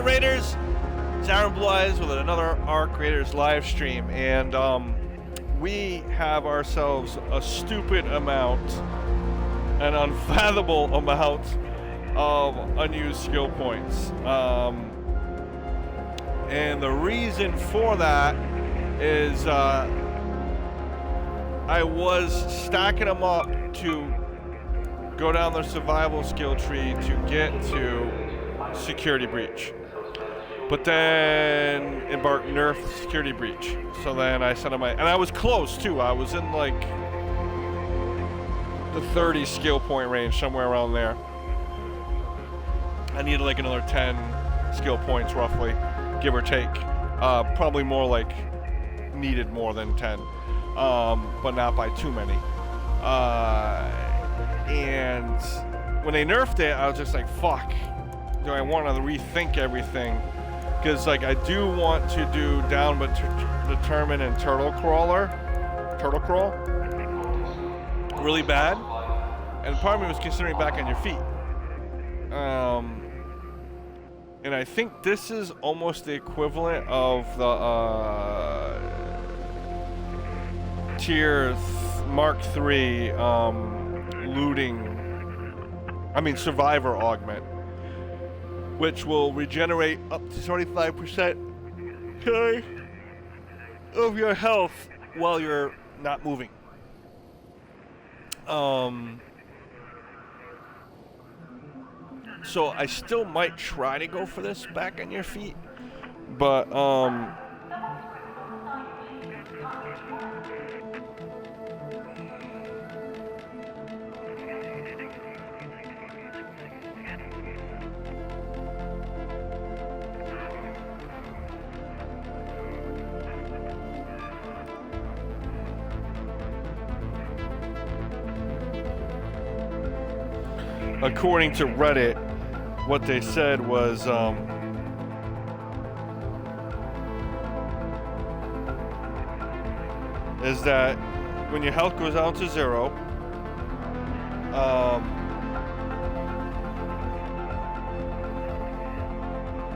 Raiders? It's Aaron Blue Eyes with another Arc Raiders live stream, and we have ourselves a stupid amount, an unfathomable amount of unused skill points. And the reason for that is I was stacking them up to go down the survival skill tree to get to Security Breach. But then Embark nerfed Security Breach. So then I set up and I was close too. I was in like the 30 skill point range, somewhere around there. I needed like another 10 skill points roughly, give or take. Probably more like needed more than 10, but not by too many. And when they nerfed it, I was just like, fuck, do I want to rethink everything? Because like I do want to do Down but Determine and Turtle Crawl really bad, and part of me was considering Back on Your Feet. And I think this is almost the equivalent of the tier Mark III Survivor Augment, which will regenerate up to 25% of your health while you're not moving. So I still might try to go for this Back on Your Feet, but according to Reddit, what they said was is that when your health goes down to 0,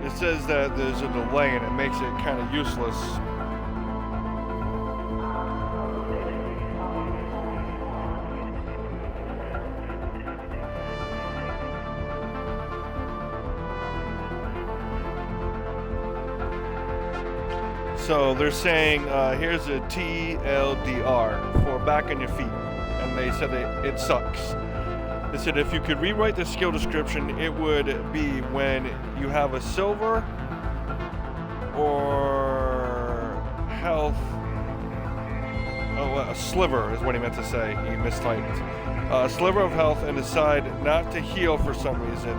it says that there's a delay and it makes it kind of useless. So they're saying, here's a TLDR for Back on Your Feet, and they said it sucks. They said if you could rewrite the skill description, it would be when you have a silver or health, a sliver is what he meant to say, he mistyped. A sliver of health and decide not to heal for some reason.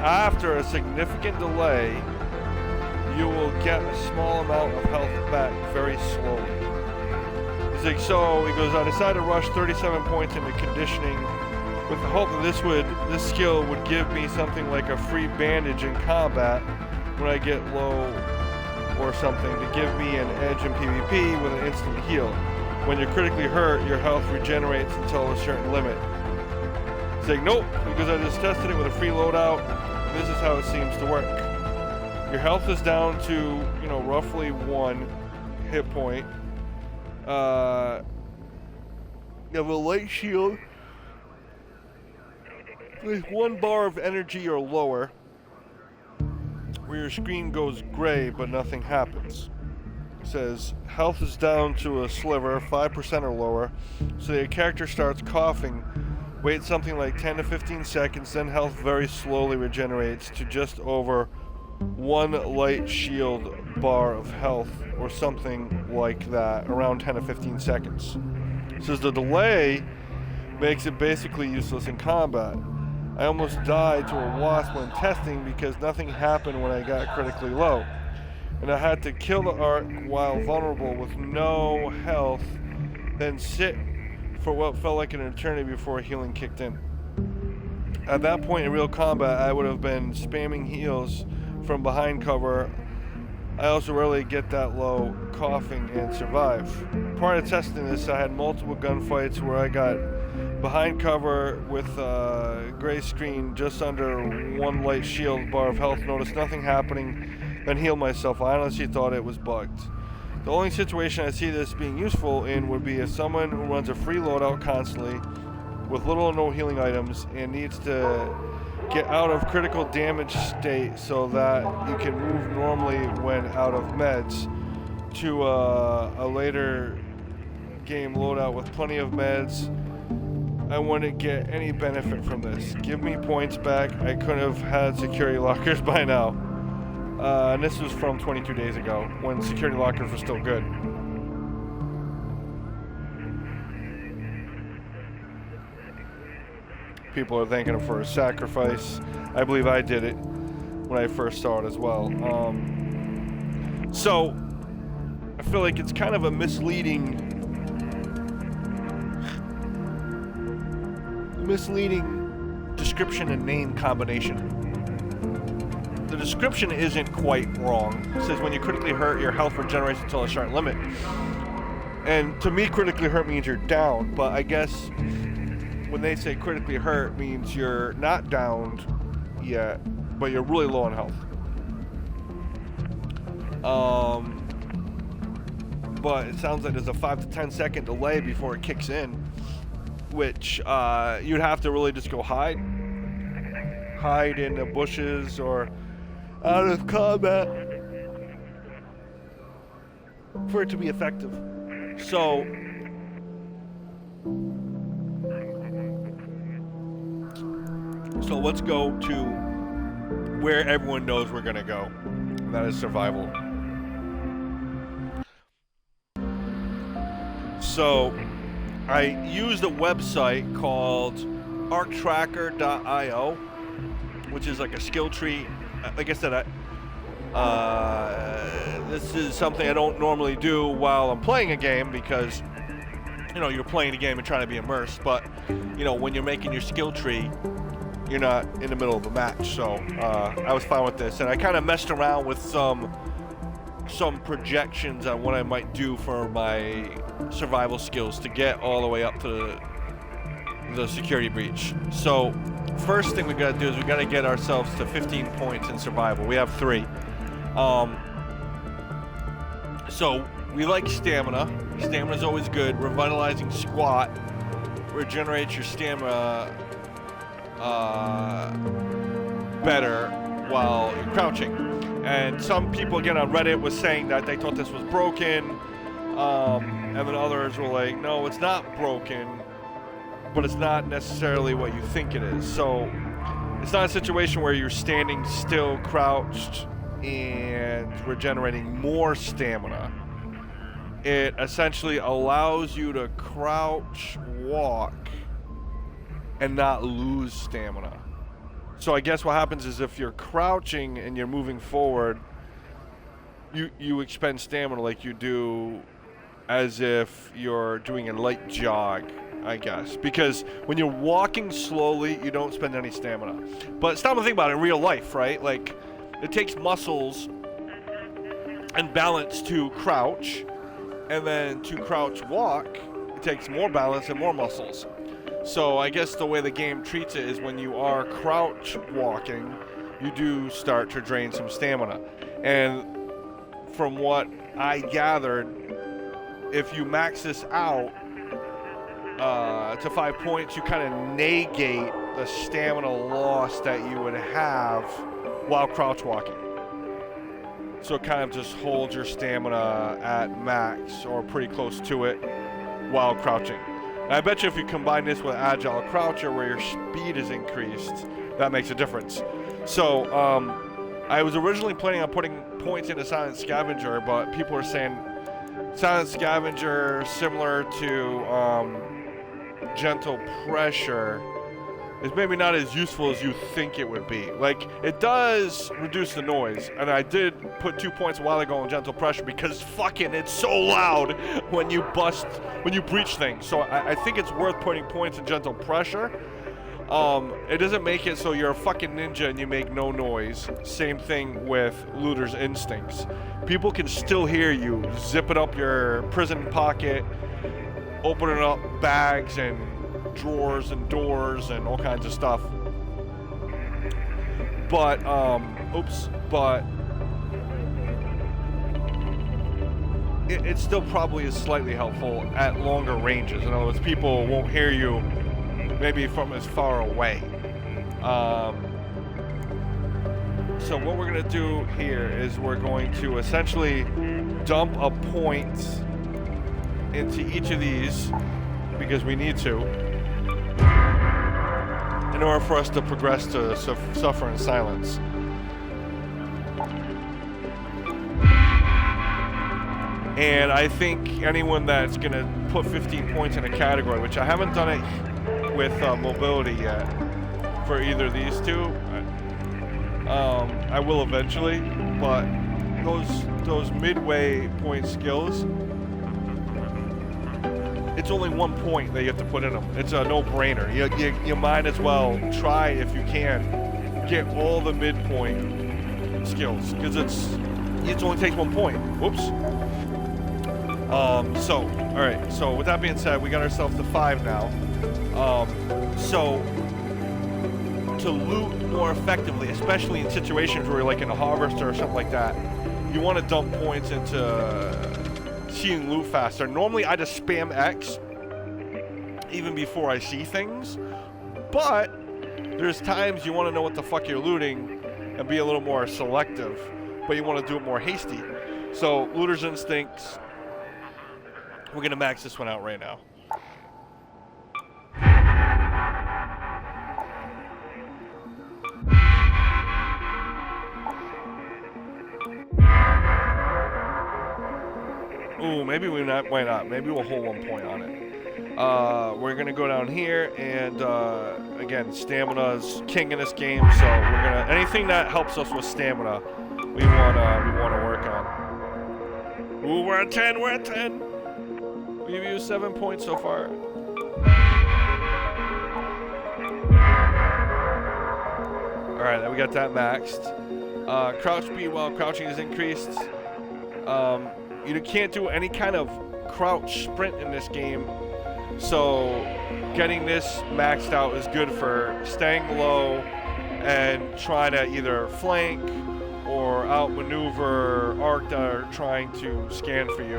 After a significant delay, you will get a small amount of health back very slowly. He's like, so he goes, I decided to rush 37 points into conditioning with the hope that this skill would give me something like a free bandage in combat when I get low or something to give me an edge in PvP with an instant heal. When you're critically hurt, your health regenerates until a certain limit. He's like, nope, because I just tested it with a free loadout. This is how it seems to work. Your health is down to, roughly 1 hit point. You have a light shield with 1 bar of energy or lower, where your screen goes gray but nothing happens. It says health is down to a sliver, 5% or lower, so your character starts coughing. Wait something like 10 to 15 seconds, then health very slowly regenerates to just over 1 light shield bar of health or something like that, around 10 to 15 seconds. It says the delay makes it basically useless in combat. I almost died to a wasp when testing because nothing happened when I got critically low, and I had to kill the Arc while vulnerable with no health, then sit for what felt like an eternity before healing kicked in. At that point in real combat, I would have been spamming heals from behind cover. I also rarely get that low coughing and survive. Prior to testing this, I had multiple gunfights where I got behind cover with gray screen, just under 1 light shield bar of health. Noticed nothing happening, then healed myself. I honestly thought it was bugged. The only situation I see this being useful in would be if someone who runs a free loadout constantly with little or no healing items and needs to get out of critical damage state so that you can move normally when out of meds to a later game loadout with plenty of meds. I wouldn't get any benefit from this. Give me points back. I could have had security lockers by now. And this was from 22 days ago when security lockers were still good. People are thanking him for his sacrifice. I believe I did it when I first saw it as well. So I feel like it's kind of a misleading description and name combination. The description isn't quite wrong. It says when you critically hurt, your health regenerates until a certain limit. And to me, critically hurt means you're down, but I guess when they say critically hurt means you're not downed yet, but you're really low on health. But it sounds like there's a 5 to 10 second delay before it kicks in, which you'd have to really just go hide in the bushes or out of combat for it to be effective. So let's go to where everyone knows we're gonna go, and that is survival. So I used a website called arctracker.io, which is like a skill tree. Like I said, this is something I don't normally do while I'm playing a game because, you know, you're playing a game and trying to be immersed. But, you know, when you're making your skill tree, you're not in the middle of a match. So I was fine with this. And I kind of messed around with some projections on what I might do for my survival skills to get all the way up to the security breach. So first thing we gotta do is we gotta get ourselves to 15 points in survival. We have 3. So we like stamina. Stamina's always good. Revitalizing squat regenerates your stamina better while you're crouching. And some people again on Reddit was saying that they thought this was broken, and then others were like, no, it's not broken, but it's not necessarily what you think it is. So it's not a situation where you're standing still, crouched, and regenerating more stamina. It essentially allows you to crouch, walk, and not lose stamina. So I guess what happens is if you're crouching and you're moving forward, you expend stamina like you do as if you're doing a light jog, I guess. Because when you're walking slowly, you don't spend any stamina. But stop and think about it in real life, right? Like, it takes muscles and balance to crouch, and then to crouch walk, it takes more balance and more muscles. So I guess the way the game treats it is when you are crouch walking, you do start to drain some stamina. And from what I gathered, if you max this out to 5 points, you kind of negate the stamina loss that you would have while crouch walking. So it kind of just holds your stamina at max or pretty close to it while crouching. And I bet you if you combine this with Agile Croucher where your speed is increased, that makes a difference. So I was originally planning on putting points into Silent Scavenger, but people are saying Silent Scavenger, similar to Gentle Pressure, is maybe not as useful as you think it would be. Like, it does reduce the noise, and I did put 2 points a while ago on Gentle Pressure because fucking it's so loud when you breach things. So I think it's worth putting points in Gentle Pressure. It doesn't make it so you're a fucking ninja and you make no noise. Same thing with Looter's Instincts. People can still hear you zipping up your prison pocket, opening up bags, and drawers and doors and all kinds of stuff. But, but it still probably is slightly helpful at longer ranges. In other words, people won't hear you maybe from as far away. So what we're going to do here is we're going to essentially dump a point into each of these because we need to in order for us to progress to suffer in silence. And I think anyone that's going to put 15 points in a category, which I haven't done it with mobility yet for either of these two, I will eventually, but those midway point skills, it's only 1 point that you have to put in them. It's a no-brainer. You might as well try, if you can, get all the midpoint skills, because it only takes 1 point. Whoops. So, all right. So with that being said, we got ourselves to 5 now. So to loot more effectively, especially in situations where you're like in a harvester or something like that, you want to dump points into seeing loot faster. Normally I just spam X even before I see things, but there's times you want to know what the fuck you're looting and be a little more selective, but you want to do it more hasty. So Looter's Instincts, we're gonna max this one out right now. Ooh, maybe why not? Maybe we'll hold 1 point on it. We're gonna go down here, and again, stamina's king in this game, so we're gonna anything that helps us with stamina, we wanna work on. Ooh, we're at 10. We're at 10. We've used 7 points so far. All right, we got that maxed. Crouch speed while crouching is increased. You can't do any kind of crouch sprint in this game, so getting this maxed out is good for staying low and trying to either flank or outmaneuver Arc that are trying to scan for you.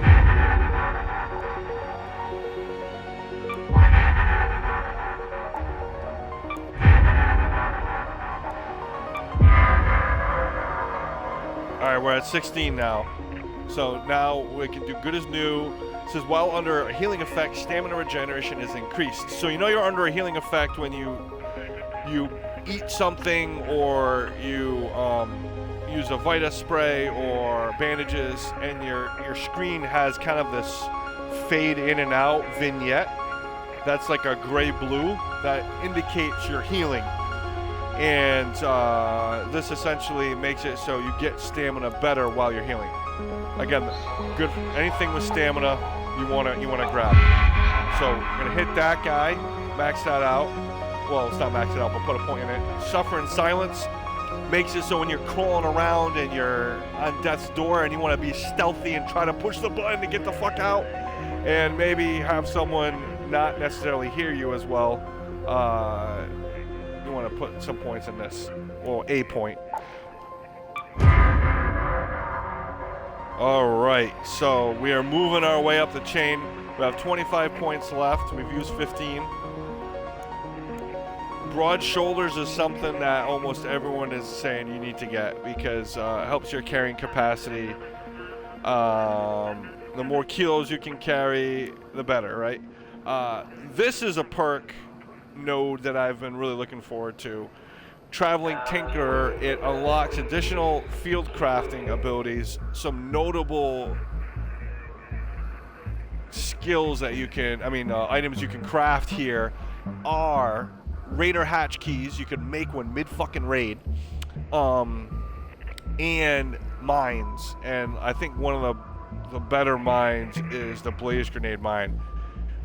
Alright, we're at 16 now. So now we can do good as new. It says while under a healing effect, stamina regeneration is increased. So you know you're under a healing effect when you eat something or you use a Vita spray or bandages, and your screen has kind of this fade in and out vignette. That's like a gray-blue that indicates you're healing. And this essentially makes it so you get stamina better while you're healing. Again, good. Anything with stamina, you wanna grab. So we're gonna hit that guy, max that out. Well, it's not max it out, but put a point in it. Suffer in silence makes it so when you're crawling around and you're on death's door and you want to be stealthy and try to push the button to get the fuck out, and maybe have someone not necessarily hear you as well. You want to put some points in this, or a point. All right, so we are moving our way up the chain. We have 25 points left. We've used 15. Broad shoulders is something that almost everyone is saying you need to get because it helps your carrying capacity. The more kilos you can carry, the better, right? This is a perk node that I've been really looking forward to. Traveling Tinkerer, it unlocks additional field crafting abilities, some notable skills that you can, items you can craft here are Raider hatch keys you can make one mid-fucking raid, and mines, and I think one of the better mines is the Blaze Grenade mine.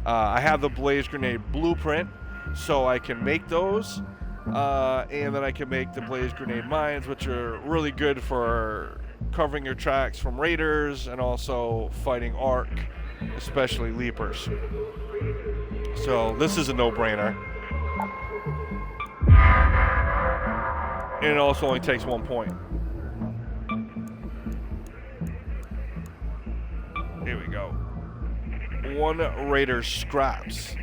I have the Blaze Grenade blueprint, so I can make those. And then I can make the Blaze Grenade mines, which are really good for covering your tracks from raiders and also fighting Arc, especially Leapers. So this is a no-brainer. And it also only takes 1 point. Here we go. 1 Raider scraps.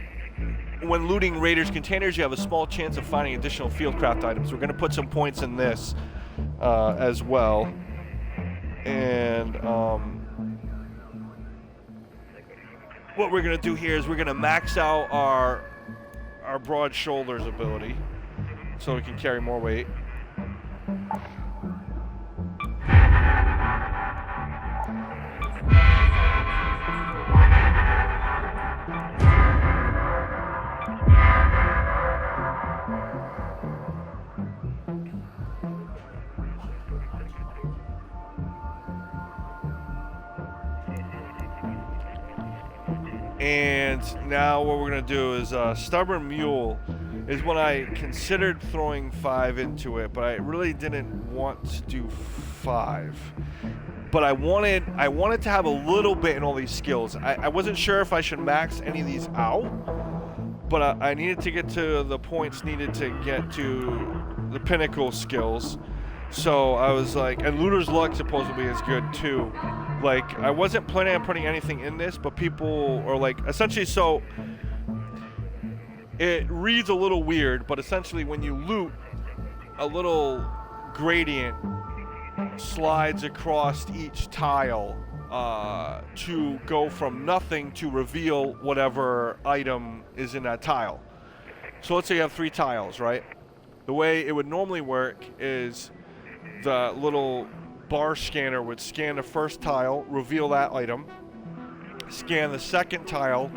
When looting Raiders containers, you have a small chance of finding additional fieldcraft items. We're going to put some points in this as well. And what we're going to do here is we're going to max out our broad shoulders ability so we can carry more weight. And now what we're going to do is Stubborn Mule is when I considered throwing 5 into it, but I really didn't want to do 5. But I wanted to have a little bit in all these skills. I wasn't sure if I should max any of these out, but I needed to get to the points needed to get to the pinnacle skills. So I was like, and Looter's Luck supposedly is good too. Like, I wasn't planning on putting anything in this, but people are like, essentially, so it reads a little weird, but essentially when you loot, a little gradient slides across each tile to go from nothing to reveal whatever item is in that tile. So let's say you have 3 tiles, right? The way it would normally work is the little bar scanner would scan the first tile, reveal that item, scan the second tile,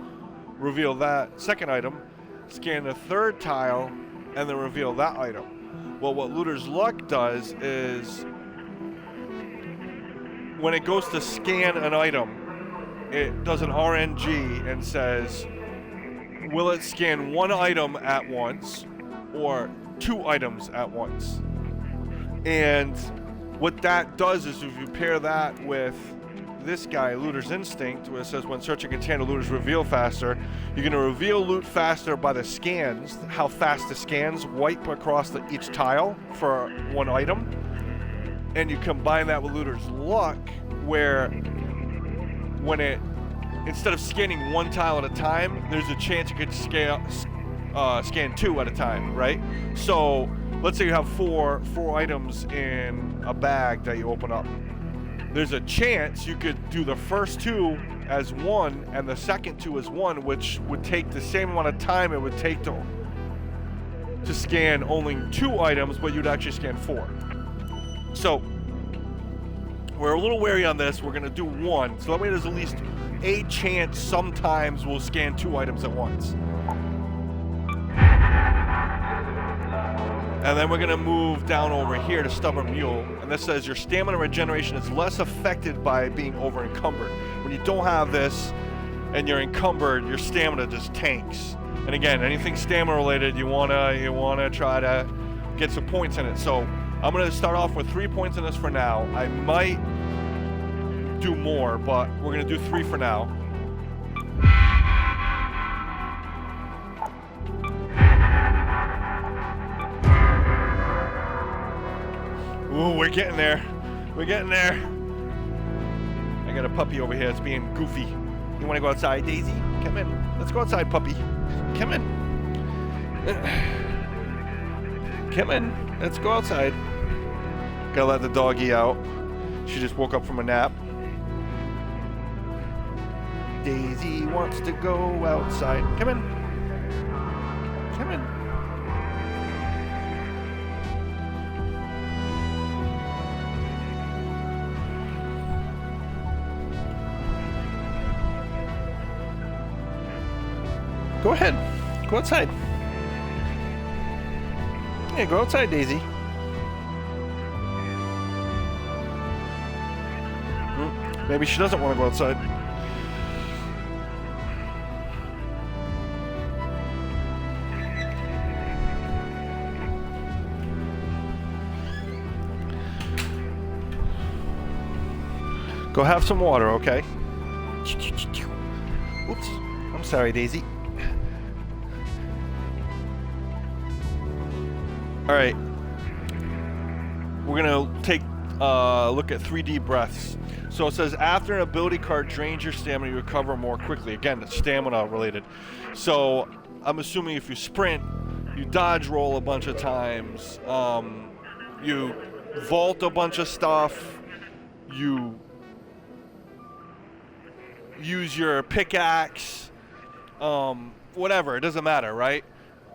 reveal that second item, scan the third tile, and then reveal that item. Well, what Looter's Luck does is when it goes to scan an item, it does an RNG and says, will it scan 1 item at once or 2 items at once? And what that does is if you pair that with this guy, Looter's Instinct, where it says when searching container, looters reveal faster, you're going to reveal loot faster by the scans, how fast the scans wipe across each tile for 1 item. And you combine that with Looter's Luck, where when it, instead of scanning 1 tile at a time, there's a chance you could scan 2 at a time, right? So let's say you have four items in a bag that you open up. There's a chance you could do the first 2 as 1 and the second 2 as 1, which would take the same amount of time it would take to scan only 2 items, but you'd actually scan 4. So we're a little wary on this. We're going to do 1. So that way there's at least a chance sometimes we'll scan 2 items at once. And then we're going to move down over here to Stubborn Mule. And this says your stamina regeneration is less affected by being over encumbered. When you don't have this and you're encumbered, your stamina just tanks. And again, anything stamina related, you wanna try to get some points in it. So I'm going to start off with 3 points in this for now. I might do more, but we're going to do 3 for now. Ooh, we're getting there. We're getting there. I got a puppy over here that's being goofy. You want to go outside, Daisy? Come in. Let's go outside, puppy. Come in. Come in. Let's go outside. Gotta let the doggy out. She just woke up from a nap. Daisy wants to go outside. Come in. Come in. Go ahead. Go outside. Yeah, go outside, Daisy. Maybe she doesn't want to go outside. Go have some water, okay? Oops. I'm sorry, Daisy. All right. We're gonna take a look at 3D breaths. So it says after an ability card drains your stamina, you recover more quickly. Again, it's stamina related. So I'm assuming if you sprint, you dodge roll a bunch of times, you vault a bunch of stuff, you use your pickaxe, whatever, it doesn't matter, right?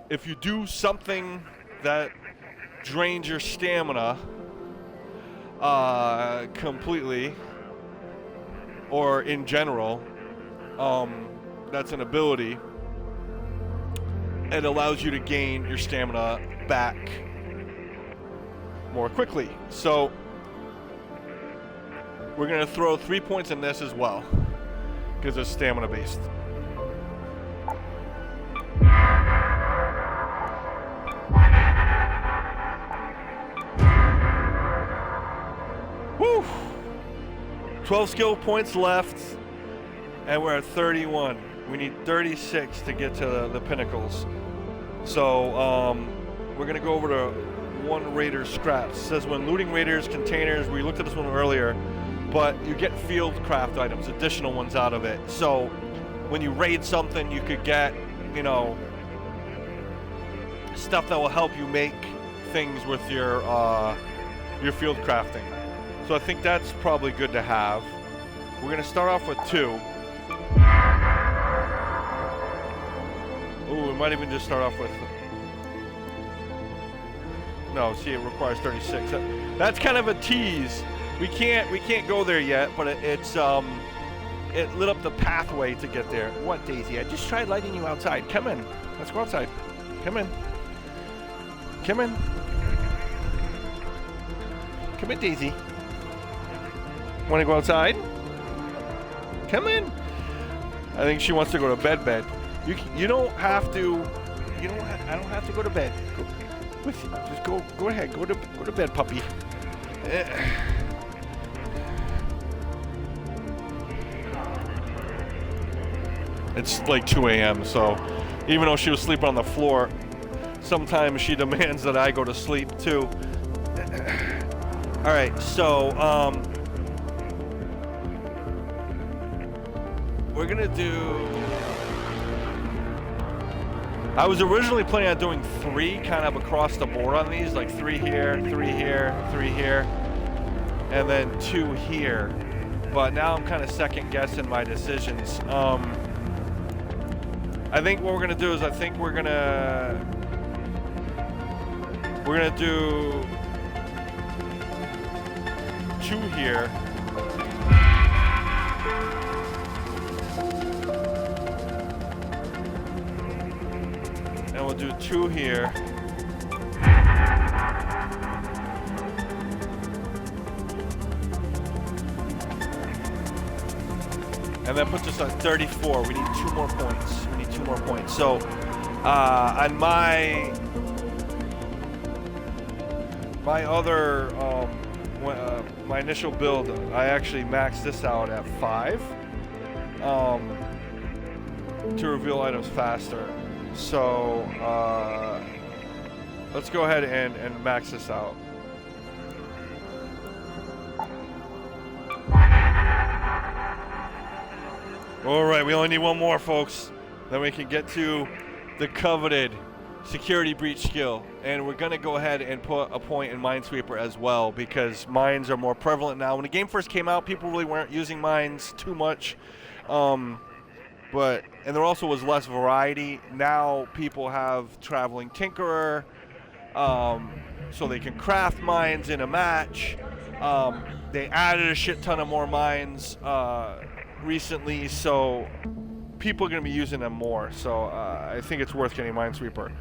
If you do something that drains your stamina completely, or in general, that's an ability, it allows you to gain your stamina back more quickly. So we're gonna throw 3 points in this as well, because it's stamina based. Woo! 12 skill points left, and we're at 31. We need 36 to get to the pinnacles. So we're gonna go over to one Raider scraps. It says when looting Raiders containers, we looked at this one earlier, but you get field craft items, additional ones out of it. So when you raid something, you could get, you know, stuff that will help you make things with your field crafting. So I think that's probably good to have. We're gonna start off with 2. Ooh, we might even just start off with... No, see, it requires 36. That's kind of a tease. We can't go there yet, but it lit up the pathway to get there. What, Daisy? I just tried lighting you outside. Come in. Let's go outside. Come in. Come in. Come in, Daisy. Want to go outside? Come in. I think she wants to go to bed. You don't have to. I don't have to go to bed. Just go ahead. Go to bed, puppy. It's like 2 a.m. So even though she was sleeping on the floor, sometimes she demands that I go to sleep too. All right, so we're gonna do... I was originally planning on doing 3 kind of across the board on these, like 3 here, 3 here, 3 here, and then 2 here. But now I'm kind of second guessing my decisions. I think what we're gonna do is we're gonna do 2 here. And we'll do 2 here. And that puts us at 34. We need 2 more points. We need 2 more points. So, on my other, my initial build, I actually maxed this out at 5 to reveal items faster. So, let's go ahead and max this out. Alright, we only need 1 more, folks. Then we can get to the coveted security breach skill. And we're going to go ahead and put a point in Minesweeper as well, because mines are more prevalent now. When the game first came out, people really weren't using mines too much. And there also was less variety. Now people have Traveling Tinkerer, so they can craft mines in a match. They added a shit ton of more mines recently, so people are going to be using them more. So I think it's worth getting Minesweeper.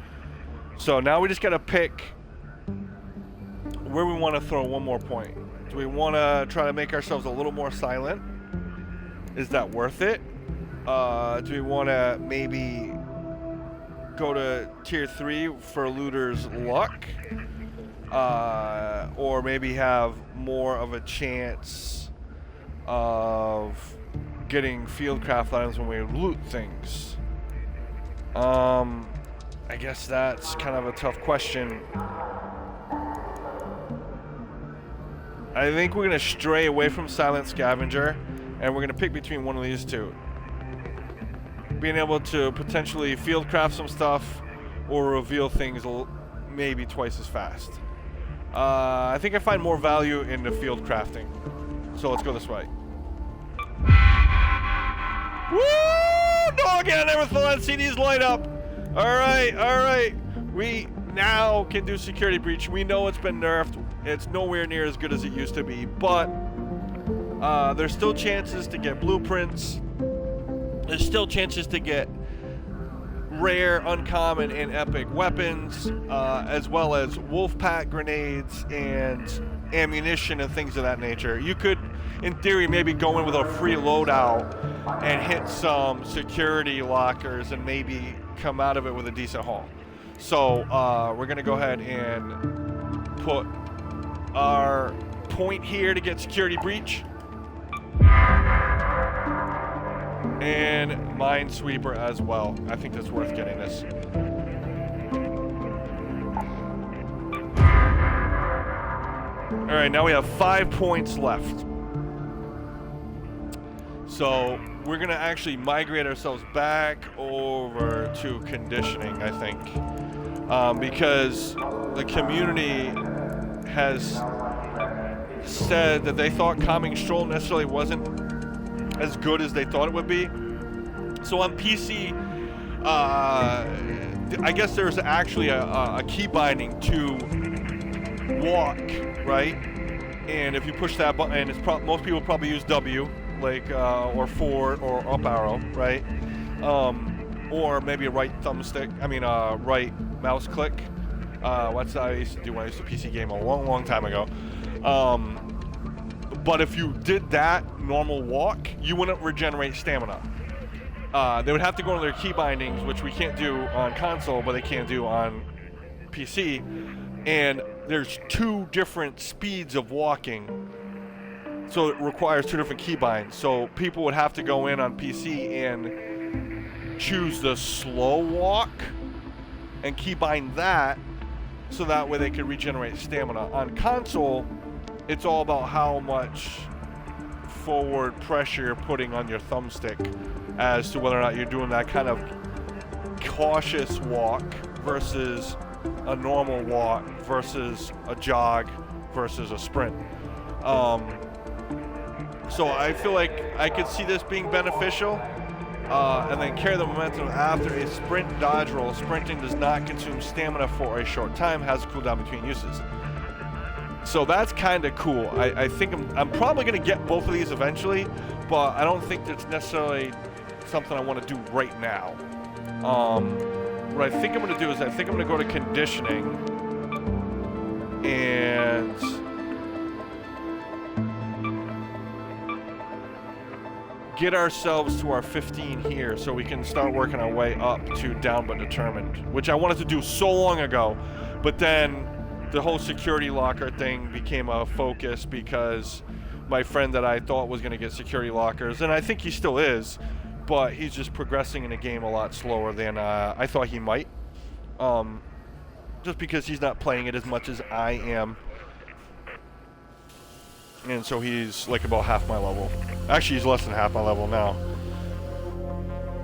So now we just got to pick where we want to throw 1 more point. Do we want to try to make ourselves a little more silent? Is that worth it? Do we want to maybe go to tier 3 for looter's luck? Or maybe have more of a chance of getting fieldcraft items when we loot things? I guess that's kind of a tough question. I think we're going to stray away from Silent Scavenger, and we're going to pick between one of these two. Being able to potentially field craft some stuff or reveal things maybe twice as fast. I think I find more value in the field crafting. So let's go this way. Woo! Dog, I never thought I'd see these light up. Alright. We now can do security breach. We know it's been nerfed. It's nowhere near as good as it used to be, but there's still chances to get blueprints. There's still chances to get rare, uncommon, and epic weapons, as well as wolf pack grenades and ammunition and things of that nature. You could, in theory, maybe go in with a free loadout and hit some security lockers and maybe come out of it with a decent haul. So we're gonna go ahead and put our point here to get security breach. And Minesweeper as well. I think that's worth getting this. Alright, now we have 5 points left. So we're going to actually migrate ourselves back over to conditioning, I think. Because the community has said that they thought Calming Stroll necessarily wasn't as good as they thought it would be. So on PC, I guess there's actually a key binding to walk, right? And if you push that button, and it's most people probably use W, like or forward or up arrow, right? Or maybe a right thumbstick. I mean, right mouse click. What's that I used to do when I used to PC game a long time ago. But if you did that normal walk, you wouldn't regenerate stamina. They would have to go into their key bindings, which we can't do on console, but they can do on PC. And there's 2 different speeds of walking, so it requires 2 different key binds. So people would have to go in on PC and choose the slow walk and key bind that, so that way they could regenerate stamina. On console, it's all about how much forward pressure you're putting on your thumbstick as to whether or not you're doing that kind of cautious walk versus a normal walk versus a jog versus a sprint. So I feel like I could see this being beneficial, and then carry the momentum after a sprint dodge roll. Sprinting does not consume stamina for a short time, has a cooldown between uses. So that's kind of cool. I think I'm probably going to get both of these eventually, but I don't think that's necessarily something I want to do right now. What I think I'm going to do is I think I'm going to go to conditioning and get ourselves to our 15 here so we can start working our way up to down but determined, which I wanted to do so long ago, but then the whole security locker thing became a focus because my friend that I thought was going to get security lockers, and I think he still is, but he's just progressing in the game a lot slower than I thought he might. Just because he's not playing it as much as I am. And so he's like about half my level. Actually, he's less than half my level now.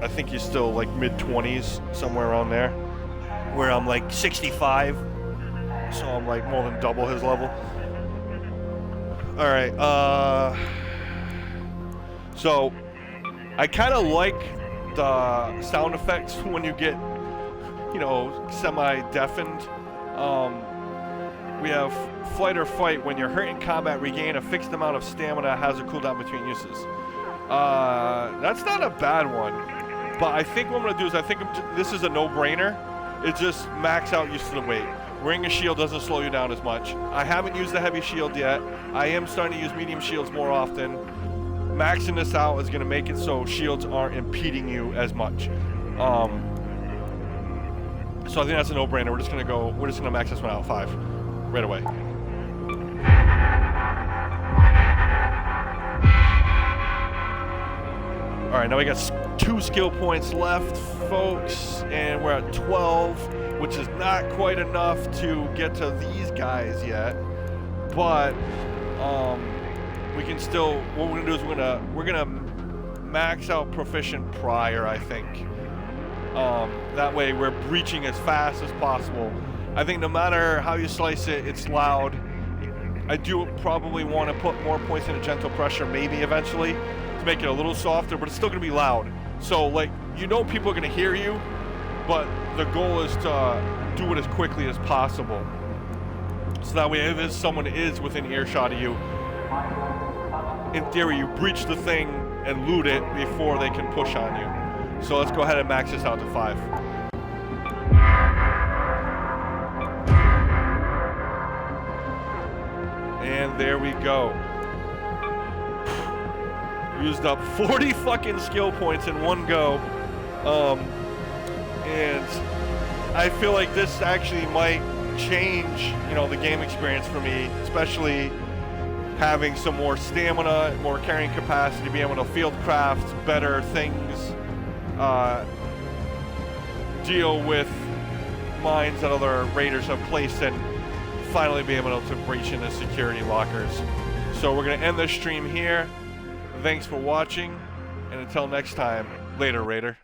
I think he's still like mid-20s, somewhere around there. Where I'm like 65. So I'm like more than double his level. Alright, so I kind of like the sound effects when you get, you know, semi-deafened. We have flight or fight. When you're hurt in combat, regain a fixed amount of stamina, has a cooldown between uses. That's not a bad one. But I think what I'm going to do is I think this is a no-brainer. It's just max out use to the weight. Wearing a shield doesn't slow you down as much. I haven't used the heavy shield yet. I am starting to use medium shields more often. Maxing this out is going to make it so shields aren't impeding you as much. So I think that's a no-brainer. We're just going to max this one out 5 right away. All right, now we got 2 skill points left, folks, and we're at 12, which is not quite enough to get to these guys yet. But we can still. What we're gonna do is we're gonna max out proficient prior, I think. That way we're breaching as fast as possible. I think no matter how you slice it, it's loud. I do probably want to put more points into gentle pressure, maybe eventually, to make it a little softer, but it's still gonna be loud. So like, you know, people are gonna hear you, but the goal is to do it as quickly as possible. So that way, if someone is within earshot of you, in theory, you breach the thing and loot it before they can push on you. So let's go ahead and max this out to 5. And there we go. Used up 40 fucking skill points in one go. And I feel like this actually might change, you know, the game experience for me, especially having some more stamina, more carrying capacity, being able to field craft better things, deal with mines that other raiders have placed, and finally be able to breach into security lockers. So we're going to end this stream here. Thanks for watching, and until next time, later, Raider.